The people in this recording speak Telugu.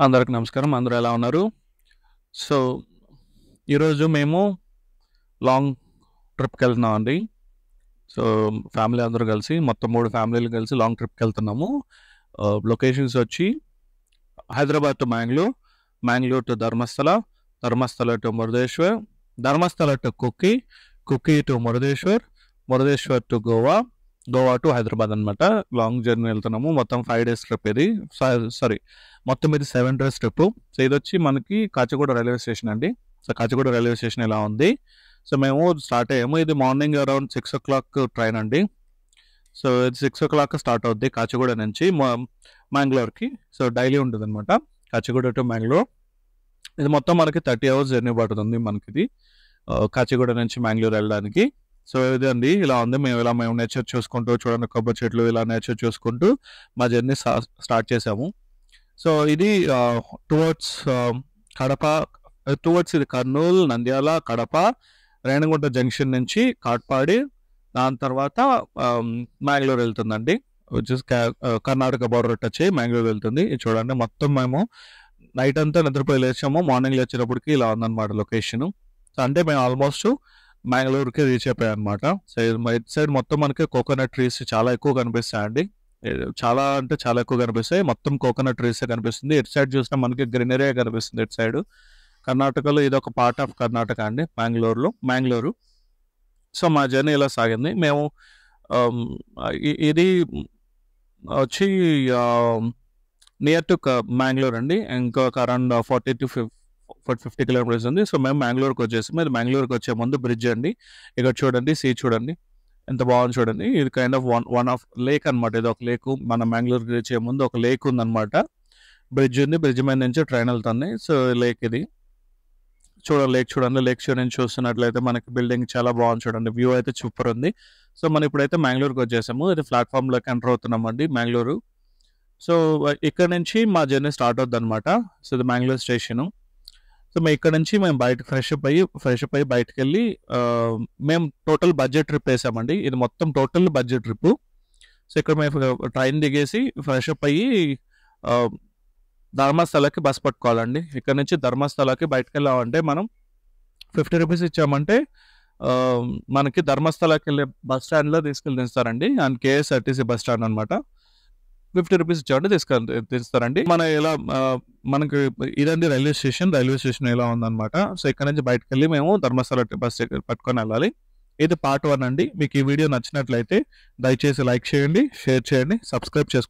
అందరికి నమస్కారం. అందరూ ఎలా ఉన్నారు? సో, ఈరోజు మేము లాంగ్ ట్రిప్‌కెళ్తున్నామండి. సో, ఫ్యామిలీ అందరూ కలిసి మొత్తం 3 ఫ్యామిలీలు కలిసి లాంగ్ ట్రిప్‌కెళ్తున్నాము. లొకేషన్స్ వచ్చి Hyderabad to Mangalore, Mangalore to Dharmasthala, Dharmasthala to Murudeshwar, Dharmasthala to Kukke, Kukke to Murudeshwar, Murudeshwar to Goa, Goa to Hyderabad అనమాట. లాంగ్ జర్నీ వెళ్తున్నాము. మొత్తం 5 డేస్ ట్రిప్ ఇది. సారీ మొత్తం ఇది 7 డేస్ ట్రిప్. సో ఇదొచ్చి మనకి కాచిగూడ రైల్వే స్టేషన్ అండి. సో కాచిగూడ రైల్వే స్టేషన్ ఇలా ఉంది. సో మేము స్టార్ట్ అయ్యాము. ఇది మార్నింగ్ అరౌండ్ 6 o'clock ట్రైన్ అండి. సో ఇది 6 o'clock స్టార్ట్ అవుద్ది కాచిగూడ నుంచి మ్యాంగ్లూర్కి. సో డైలీ ఉంటుంది అనమాట కాచిగూడ టు మ్యాంగ్లూర్. ఇది మొత్తం మనకి 30 hours జర్నీ పడుతుంది మనకిది కాచిగూడ నుంచి మ్యాంగ్లూర్ వెళ్ళడానికి. సో ఇది అండి ఇలా ఉంది. మేము నేచర్ చూసుకుంటూ చూడండి, కొబ్బరి చెట్లు ఇలా నేచర్ చూసుకుంటూ మా జర్నీ స్టార్ట్ చేసాము. సో ఇది టువర్డ్స్ కడప, టువర్డ్స్ ఇది కర్నూలు, నంద్యాల, కడప, రేణిగుంట జంక్షన్ నుంచి కాట్పాడి, దాని తర్వాత మ్యాంగ్లూర్ వెళ్తుందండి. వచ్చేసి కర్ణాటక బార్డర్ టచ్ అయ్యి మ్యాంగ్లూర్ వెళ్తుంది. ఇది చూడండి మొత్తం మేము నైట్ అంతా నిద్రపోయి లేచాము. మార్నింగ్ లేచినప్పటికి ఇలా ఉందన్నమాట లొకేషన్. సో అంటే మేము ఆల్మోస్ట్ మ్యాంగ్లూర్కి రీచ్ అయిపోయాం అనమాట. సో ఇటు సైడ్ మొత్తం మనకి కోకోనట్ ట్రీస్ చాలా ఎక్కువ కనిపిస్తాయండి. చాలా అంటే చాలా ఎక్కువ కనిపిస్తాయి. మొత్తం కోకోనట్ ట్రీసే కనిపిస్తుంది. ఇటు సైడ్ చూసినా మనకి గ్రీనరీ కనిపిస్తుంది ఇటు సైడ్. కర్ణాటకలో ఇది ఒక పార్ట్ ఆఫ్ కర్ణాటక అండి, మ్యాంగ్లూరు. సో మా జర్నీ ఇలా సాగింది. మేము ఇది వచ్చి నియర్ టు మ్యాంగ్లూర్ అండి. ఇంకొక అరౌండ్ 40 to 50 kilometers ఉంది. సో మేము మ్యాంగ్లూర్కి వచ్చేసి మీరు మ్యాంగ్లూర్కి వచ్చే ముందు బ్రిడ్జ్ అండి. ఇక్కడ చూడండి, సీ చూడండి ఎంత బాగుంది చూడండి. ఇది kind of one of lake అనమాట. ఇది ఒక లేక్. మన మ్యాంగ్లూర్కి వచ్చే ముందు ఒక లేక్ ఉందన్నమాట. బ్రిడ్జ్ ఉంది, బ్రిడ్జ్ మీద నుంచి ట్రైన్ వెళ్తుంది. సో లేక్ ఇది లేక్ చూడండి. లేక్ నుంచి చూస్తున్నట్లయితే మనకి బిల్డింగ్ చాలా బాగుంది చూడండి. వ్యూ అయితే సూపర్ ఉంది. సో మనం ఇప్పుడైతే మ్యాంగ్లూర్కి వచ్చేసాము. ఇది ప్లాట్ఫామ్లోకి ఎంటర్ అవుతున్నామండి మ్యాంగ్లూరు. సో ఇక్కడ నుంచి మా జర్నీ స్టార్ట్ అవుద్ది అనమాట. సో ఇది మ్యాంగ్లూర్ స్టేషను. సో మేము ఇక్కడ నుంచి మేము బయట ఫ్రెష్ అప్ అయ్యి బయటకు వెళ్ళి మేము టోటల్ బడ్జెట్ ట్రిప్ వేసామండి. ఇది మొత్తం టోటల్ బడ్జెట్ ట్రిప్. సో ఇక్కడ మేము ట్రైన్ దిగేసి ఫ్రెష్ అప్ అయ్యి ధర్మస్థలకి బస్ పట్టుకోవాలండి. ఇక్కడ నుంచి ధర్మస్థలకి బయటకు వెళ్ళామంటే మనం 50 rupees ఇచ్చామంటే మనకి ధర్మస్థలకి వెళ్ళే బస్ స్టాండ్లో తీసుకెళ్ళి దిస్తారండి. అండ్ కేఎస్ఆర్టీసీ బస్ స్టాండ్ అనమాట. 50 rupees ఇచ్చామంటే తీస్తారండి. మనకి ఇదండి రైల్వే స్టేషన్ ఇలా ఉందన్నమాట. సో ఇక్కడ నుంచి బయటకు వెళ్ళి మేము ధర్మస్థల బస్ పట్టుకొని వెళ్ళాలి. ఇది పార్ట్ 1 అండి. మీకు ఈ వీడియో నచ్చినట్లయితే దయచేసి లైక్ చేయండి, షేర్ చేయండి, సబ్స్క్రైబ్ చేసుకోండి.